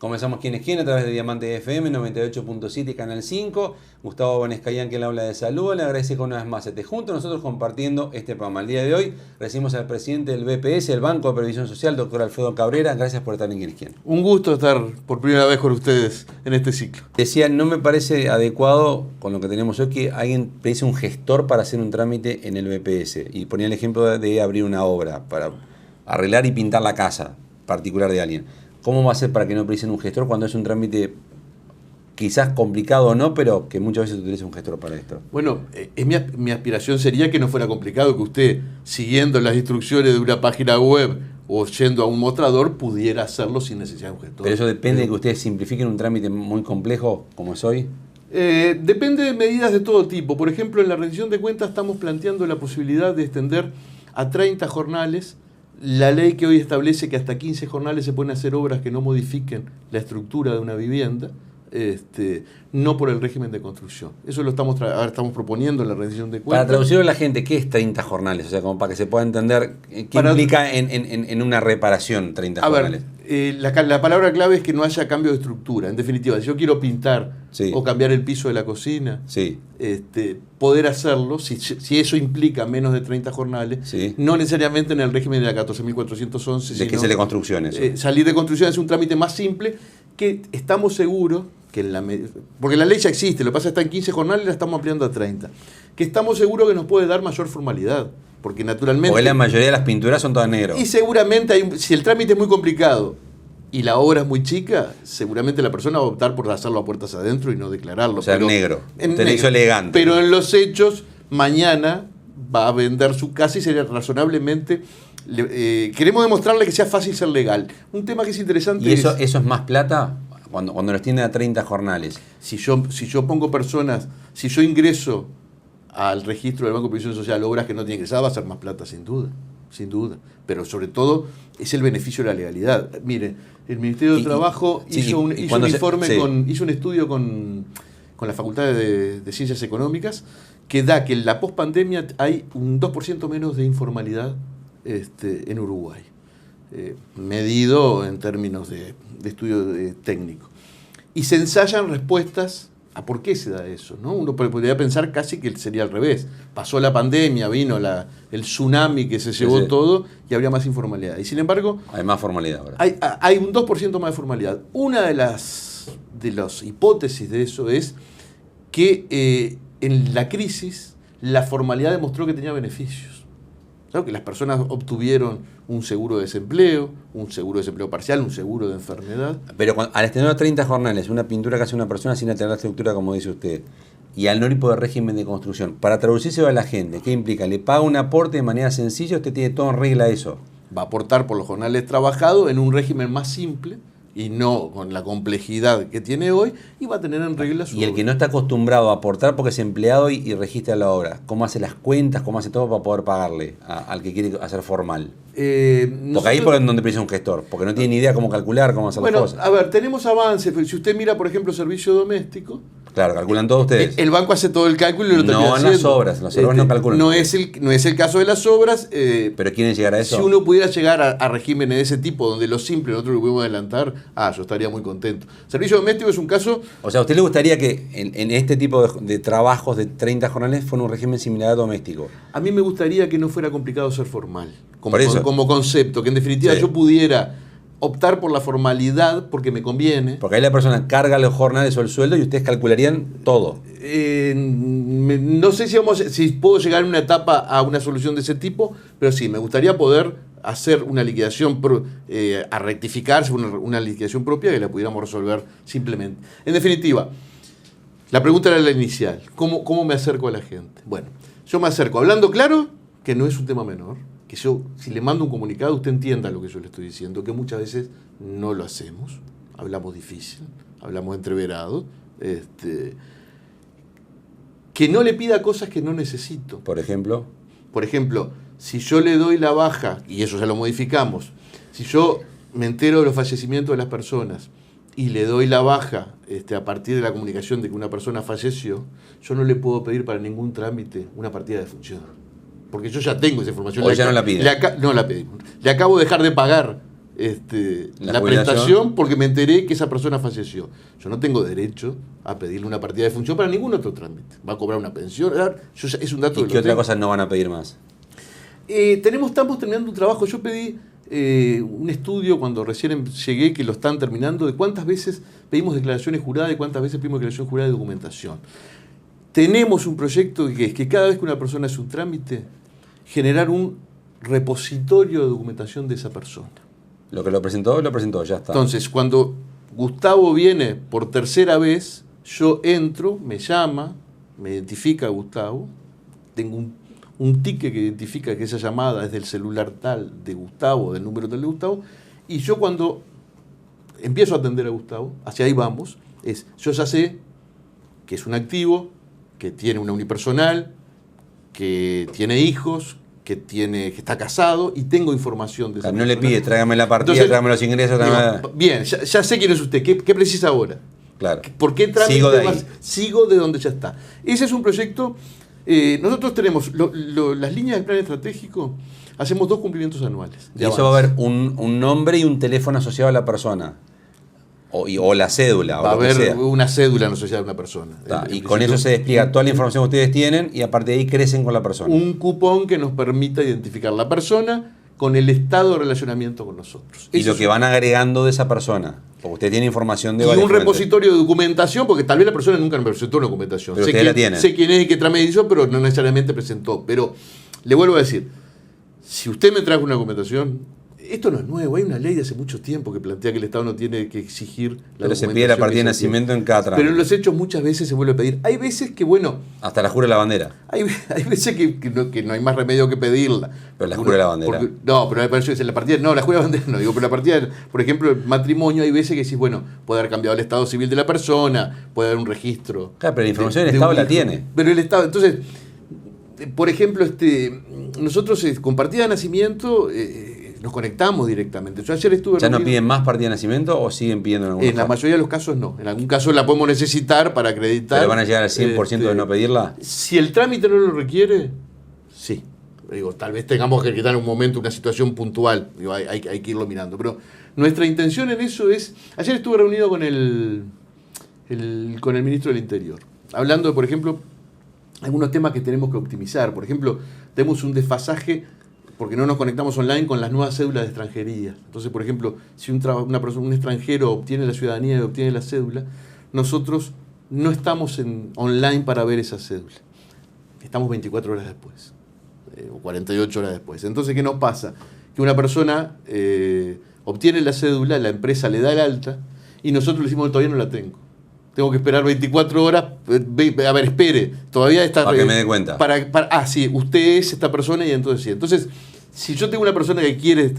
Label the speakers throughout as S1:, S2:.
S1: Comenzamos Quién es Quién a través de Diamante FM 98.7 Canal 5. Gustavo Bonescayán, quien le habla de salud. Le agradezco una vez más esté junto a nosotros compartiendo este programa. El día de hoy recibimos al presidente del BPS, el Banco de Previsión Social, doctor Alfredo Cabrera. Gracias por estar en Quién es Quién.
S2: Un gusto estar por primera vez con ustedes en este ciclo.
S1: Decía, no me parece adecuado con lo que tenemos hoy que alguien precise un gestor para hacer un trámite en el BPS. Y ponía el ejemplo de abrir una obra para arreglar y pintar la casa particular de alguien. ¿Cómo va a ser para que no precisen un gestor cuando es un trámite quizás complicado o no, pero que muchas veces utiliza un gestor para esto?
S2: Bueno, mi aspiración sería que no fuera complicado, que usted, siguiendo las instrucciones de una página web o yendo a un mostrador, pudiera hacerlo sin necesidad de un gestor.
S1: Pero eso depende de que ustedes simplifiquen un trámite muy complejo como es hoy.
S2: Depende de medidas de todo tipo. Por ejemplo, en la rendición de cuentas estamos planteando la posibilidad de extender a 30 jornales la ley que hoy establece que hasta 15 jornales se pueden hacer obras que no modifiquen la estructura de una vivienda, no por el régimen de construcción. Eso lo estamos proponiendo en la rendición de cuentas.
S1: Para traducirlo a la gente, ¿qué es 30 jornales? O sea, como para que se pueda entender qué implica en una reparación 30 jornales.
S2: La palabra clave es que no haya cambio de estructura. En definitiva, si yo quiero pintar o cambiar el piso de la cocina, poder hacerlo, si eso implica menos de 30 jornales, no necesariamente en el régimen de la 14.411.
S1: ¿De qué es de construcción eso?
S2: Salir de construcción es un trámite más simple que estamos seguros, porque la ley ya existe, lo que pasa es que está en 15 jornales y la estamos ampliando a 30, que estamos seguros que nos puede dar mayor formalidad. Porque naturalmente...
S1: Porque la mayoría de las pinturas son todas negras.
S2: Y seguramente, si el trámite es muy complicado y la obra es muy chica, seguramente la persona va a optar por hacerlo a puertas adentro y no declararlo.
S1: O sea, negro. Te lo hizo elegante.
S2: Pero en los hechos, mañana va a vender su casa y sería razonablemente... queremos demostrarle que sea fácil ser legal. Un tema que es interesante.
S1: ¿Y eso es más plata? Cuando los tienen a 30 jornales.
S2: Si yo pongo personas, si yo ingreso al registro del Banco de Previsión Social obras que no tienen ingresadas, va a ser más plata, sin duda. Pero sobre todo es el beneficio de la legalidad. Mire, el Ministerio de Trabajo hizo un estudio con la Facultad de Ciencias Económicas que da que en la pospandemia hay un 2% menos de informalidad en Uruguay, medido en términos de estudio técnico. Y se ensayan respuestas a por qué se da eso, ¿no? Uno podría pensar casi que sería al revés. Pasó la pandemia, vino el tsunami que se llevó todo y habría más informalidad. Y sin embargo...
S1: Hay más formalidad ahora.
S2: Hay un 2% más de formalidad. Una de las hipótesis de eso es que en la crisis la formalidad demostró que tenía beneficios. Claro que las personas obtuvieron un seguro de desempleo, un seguro de desempleo parcial, un seguro de enfermedad.
S1: Pero al extender a 30 jornales, una pintura que hace una persona sin alterar la estructura, como dice usted, y al no ir por el régimen de construcción, para traducirse a la gente, ¿qué implica? ¿Le paga un aporte de manera sencilla o usted tiene todo en regla eso?
S2: Va a aportar por los jornales trabajados en un régimen más simple y no con la complejidad que tiene hoy, y va a tener en regla su...
S1: Y el que no está acostumbrado a aportar porque es empleado y registra la obra, ¿cómo hace las cuentas, cómo hace todo para poder pagarle al que quiere hacer formal? Porque ahí es donde precisa un gestor, porque no tiene ni idea cómo calcular, cómo hacer las cosas.
S2: A ver, tenemos avances. Si usted mira, por ejemplo, servicio doméstico...
S1: Claro, calculan todos ustedes.
S2: El banco hace todo el cálculo y lo termina haciendo.
S1: No en las obras no calculan.
S2: No es el caso de las obras.
S1: ¿Pero quieren llegar a eso?
S2: Si uno pudiera llegar a regímenes de ese tipo, donde lo simple nosotros lo podemos adelantar, yo estaría muy contento. Servicio doméstico es un caso... O
S1: sea, ¿a usted le gustaría que en este tipo de trabajos de 30 jornales fuera un régimen similar a doméstico?
S2: A mí me gustaría que no fuera complicado ser formal, como concepto, que en definitiva yo pudiera optar por la formalidad porque me conviene.
S1: Porque ahí la persona carga los jornales o el sueldo y ustedes calcularían todo.
S2: No sé si puedo llegar en una etapa a una solución de ese tipo, pero sí, me gustaría poder hacer una liquidación, a rectificarse, una liquidación propia que la pudiéramos resolver simplemente. En definitiva, la pregunta era la inicial. ¿Cómo me acerco a la gente? Bueno, yo me acerco hablando claro, que no es un tema menor. Que yo, si le mando un comunicado, usted entienda lo que yo le estoy diciendo, que muchas veces no lo hacemos, hablamos difícil, hablamos entreverado, que no le pida cosas que no necesito.
S1: Por ejemplo,
S2: si yo le doy la baja, y eso ya lo modificamos, si yo me entero de los fallecimientos de las personas y le doy la baja a partir de la comunicación de que una persona falleció, yo no le puedo pedir para ningún trámite una partida de función. Porque yo ya tengo esa información.
S1: O ya no la pide.
S2: No la pedimos. Le acabo de dejar de pagar la prestación porque me enteré que esa persona falleció. Yo no tengo derecho a pedirle una partida de función para ningún otro trámite. Va a cobrar una pensión. Es un dato.
S1: ¿Y qué otra cosa no van a pedir más?
S2: Estamos terminando un trabajo. Yo pedí un estudio cuando recién llegué, que lo están terminando, de cuántas veces pedimos declaraciones juradas y cuántas veces pedimos declaración jurada de documentación. Tenemos un proyecto que es que cada vez que una persona hace un trámite, generar un repositorio de documentación de esa persona.
S1: Lo presentó, ya está.
S2: Entonces, cuando Gustavo viene por tercera vez, yo entro, me llama, me identifica a Gustavo, tengo un ticket que identifica que esa llamada es del celular tal de Gustavo, del número tal de Gustavo, y yo cuando empiezo a atender a Gustavo, hacia ahí vamos, yo ya sé que es un activo, que tiene una unipersonal, que tiene hijos, que está casado, y tengo información de esa persona.
S1: No le pide, tráigame la partida,
S2: Entonces,
S1: tráigame los ingresos.
S2: Digo, bien, ya sé quién es usted, ¿qué precisa ahora?
S1: Claro.
S2: ¿Por qué trámite
S1: Sigo de ahí.
S2: Sigo de donde ya está. Ese es un proyecto. Nosotros tenemos las líneas del plan estratégico, hacemos 2 cumplimientos anuales.
S1: Y eso va a haber un nombre y un teléfono asociado a la persona. O la cédula.
S2: Va a
S1: o lo que
S2: haber
S1: sea.
S2: una cédula asociada a una persona.
S1: Y con eso se despliega toda la información que ustedes tienen y a partir de ahí crecen con la persona.
S2: Un cupón que nos permita identificar la persona con el estado de relacionamiento con nosotros.
S1: Y lo que van agregando de esa persona. Porque usted tiene información de
S2: y
S1: varias
S2: un
S1: fuentes.
S2: repositorio de documentación, porque tal vez la persona nunca me presentó una documentación.
S1: Pero usted la tiene.
S2: Sé quién es y qué trámite hizo, pero no necesariamente presentó. Pero le vuelvo a decir, si usted me trajo una documentación, esto no es nuevo, hay una ley de hace mucho tiempo que plantea que el Estado no tiene que exigir la documentación.
S1: Pero se pide la partida de nacimiento en cada trámite.
S2: Pero en los hechos muchas veces se vuelve a pedir. Hay veces que, bueno...
S1: Hasta la jura de la bandera.
S2: Hay veces que no hay más remedio que pedirla.
S1: Pero la jura de la bandera.
S2: Pero la partida... No, la jura de la bandera no, digo, pero la partida, por ejemplo, el matrimonio, hay veces que decís, bueno, puede haber cambiado el estado civil de la persona, puede haber un registro.
S1: Claro, pero la información del Estado la tiene.
S2: Pero el Estado... Entonces, por ejemplo, nosotros con partida de nacimiento... nos conectamos directamente. Yo ayer estuve...
S1: ¿Ya no piden más partida de nacimiento o siguen pidiendo en algún
S2: En la mayoría de los casos no. En algún caso la podemos necesitar para acreditar.
S1: ¿Pero van a llegar al 100% de no pedirla?
S2: Si el trámite no lo requiere, sí. Digo, tal vez tengamos que quitar en un momento una situación puntual. Digo, hay que irlo mirando. Pero nuestra intención en eso es... Ayer estuve reunido con el ministro del Interior, hablando de, por ejemplo, algunos temas que tenemos que optimizar. Por ejemplo, tenemos un desfasaje porque no nos conectamos online con las nuevas cédulas de extranjería. Entonces, por ejemplo, si un extranjero obtiene la ciudadanía y obtiene la cédula, nosotros no estamos online para ver esa cédula. Estamos 24 horas después, o 48 horas después. Entonces, ¿qué nos pasa? Que una persona obtiene la cédula, la empresa le da el alta, y nosotros le decimos, todavía no la tengo. Tengo que esperar 24 horas, a ver, espere, todavía está...
S1: Para que me dé cuenta.
S2: Sí, usted es esta persona y entonces sí. Entonces, si yo tengo una persona que quiere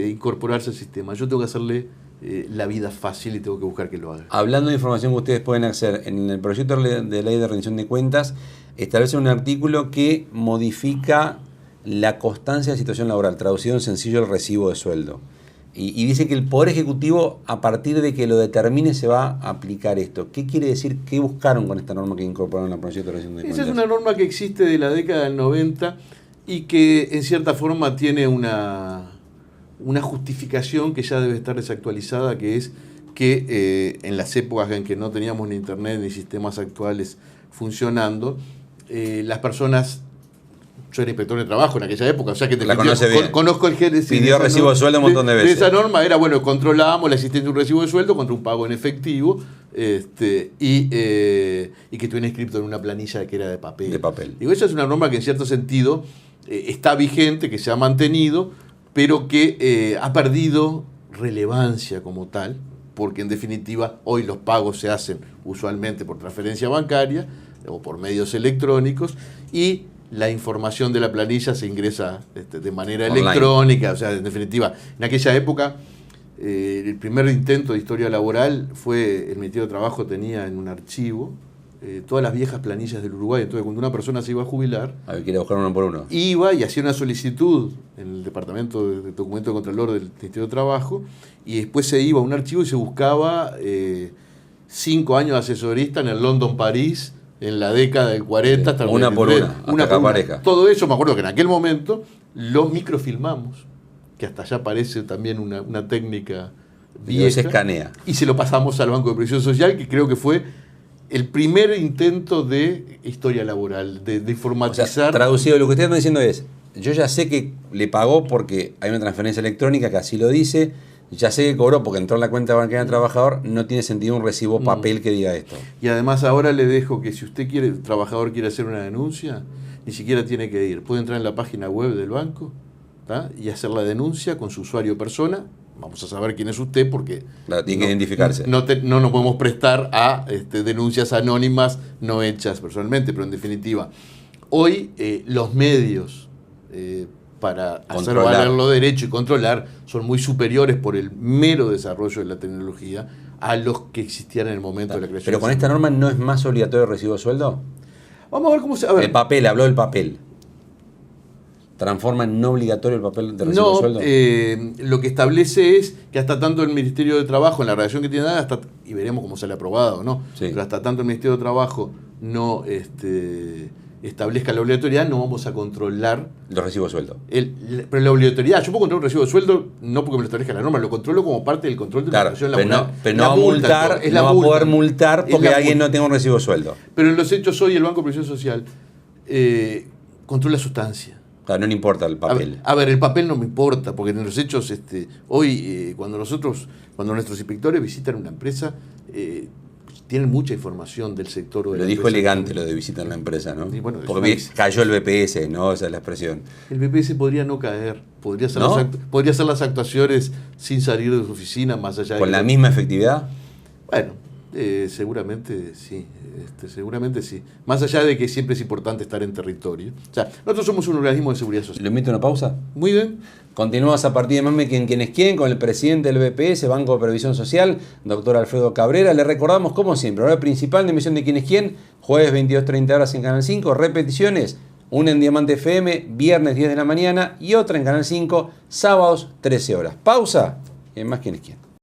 S2: incorporarse al sistema, yo tengo que hacerle la vida fácil y tengo que buscar que lo haga.
S1: Hablando de información que ustedes pueden hacer, en el proyecto de ley de rendición de cuentas, establece un artículo que modifica la constancia de situación laboral, traducido en sencillo el recibo de sueldo. Y dice que el Poder Ejecutivo, a partir de que lo determine, se va a aplicar esto. ¿Qué quiere decir? ¿Qué buscaron con esta norma que incorporaron al proyecto de rendición de cuentas?
S2: Esa es una norma que existe de la década del 90 y que en cierta forma tiene una justificación que ya debe estar desactualizada, que es que en las épocas en que no teníamos ni internet ni sistemas actuales funcionando, las personas... Yo era inspector de trabajo en aquella época, o sea que conozco el génesis.
S1: Pidió recibo de sueldo un montón de veces.
S2: Esa norma era, bueno, controlábamos la existencia de un recibo de sueldo contra un pago en efectivo y que estuviera inscrito en una planilla que era de papel.
S1: De papel.
S2: Digo, esa es una norma que en cierto sentido está vigente, que se ha mantenido, pero que ha perdido relevancia como tal, porque en definitiva hoy los pagos se hacen usualmente por transferencia bancaria o por medios electrónicos y la información de la planilla se ingresa de manera online, electrónica, o sea, en definitiva, en aquella época el primer intento de historia laboral fue, el Ministerio de Trabajo tenía en un archivo todas las viejas planillas del Uruguay. Entonces, cuando una persona se iba a jubilar,
S1: quiere buscar uno por uno,
S2: iba y hacía una solicitud en el Departamento de Documento de Contralor del Ministerio de Trabajo, y después se iba a un archivo y se buscaba 5 años de asesorista en el London París, en la década del 40 hasta el
S1: 43. Una por una,
S2: pareja. Todo eso, me acuerdo que en aquel momento lo microfilmamos que hasta allá parece también una técnica
S1: Y
S2: vieja,
S1: se escanea.
S2: y se lo pasamos al Banco de Previsión Social, que creo que fue el primer intento de historia laboral, de
S1: O
S2: informatizar.
S1: sea, traducido, lo que ustedes están diciendo es, yo ya sé que le pagó porque hay una transferencia electrónica que así lo dice, ya sé que cobró porque entró en la cuenta bancaria del trabajador, no tiene sentido un recibo papel que diga esto.
S2: Y además ahora le dejo que si usted quiere, el trabajador quiere hacer una denuncia, ni siquiera tiene que ir. Puede entrar en la página web del banco, ¿tá? Y hacer la denuncia con su usuario persona. Vamos a saber quién es usted porque
S1: Claro, tiene que identificarse.
S2: No nos podemos prestar a denuncias anónimas no hechas personalmente, pero en definitiva, hoy los medios para hacer
S1: Controlar.
S2: valer lo derecho y controlar son muy superiores por el mero desarrollo de la tecnología a los que existían en el momento de la creación.
S1: Pero con esta norma no es más obligatorio el recibo de sueldo.
S2: Vamos a ver cómo se... A ver,
S1: El papel, habló del papel. ¿Transforma en no obligatorio el papel de recibo de
S2: no,
S1: sueldo?
S2: lo que establece es que hasta tanto el Ministerio de Trabajo, en la redacción que tiene, hasta, y veremos cómo sale aprobado, ¿no?
S1: Sí.
S2: Pero hasta tanto el Ministerio de Trabajo no establezca la obligatoriedad, no vamos a controlar
S1: Los recibos de sueldo.
S2: pero la obligatoriedad. Yo puedo controlar un recibo de sueldo no porque me lo establezca la norma, lo controlo como parte del control de la
S1: Claro,
S2: relación
S1: pero
S2: laboral.
S1: no
S2: La
S1: va a
S2: multa,
S1: multar,
S2: es la
S1: no va a
S2: multa.
S1: poder multar
S2: Es
S1: porque
S2: la
S1: alguien
S2: multa.
S1: no tenga un recibo de sueldo.
S2: Pero en los hechos hoy el Banco de Previsión Social controla sustancia.
S1: Claro, no le importa el papel.
S2: A ver, el papel no me importa, porque en los hechos, hoy, cuando nuestros inspectores visitan una empresa, tienen mucha información del sector. O de
S1: Lo
S2: la
S1: dijo
S2: empresa.
S1: elegante lo de visitar en la empresa, ¿no?
S2: Sí, bueno, es
S1: porque
S2: una-
S1: cayó el BPS, ¿no? Esa es la expresión.
S2: El BPS podría no caer, podría hacer,
S1: ¿No?
S2: podría hacer las actuaciones sin salir de su oficina, más allá de
S1: ¿Con
S2: que-
S1: la misma efectividad?
S2: Bueno, seguramente sí, seguramente sí. Más allá de que siempre es importante estar en territorio. O sea, nosotros somos un organismo de seguridad social.
S1: ¿Lo invito a una pausa?
S2: Muy bien.
S1: Continuamos a partir de Mame Quien es Quién con el presidente del BPS, Banco de Previsión Social, doctor Alfredo Cabrera. Le recordamos, como siempre, hora principal de emisión de Quién es Quién, jueves 22:30 horas en Canal 5, repeticiones, una en Diamante FM, viernes 10 de la mañana y otra en Canal 5, sábados 13 horas. Pausa y en Más Quién es Quién.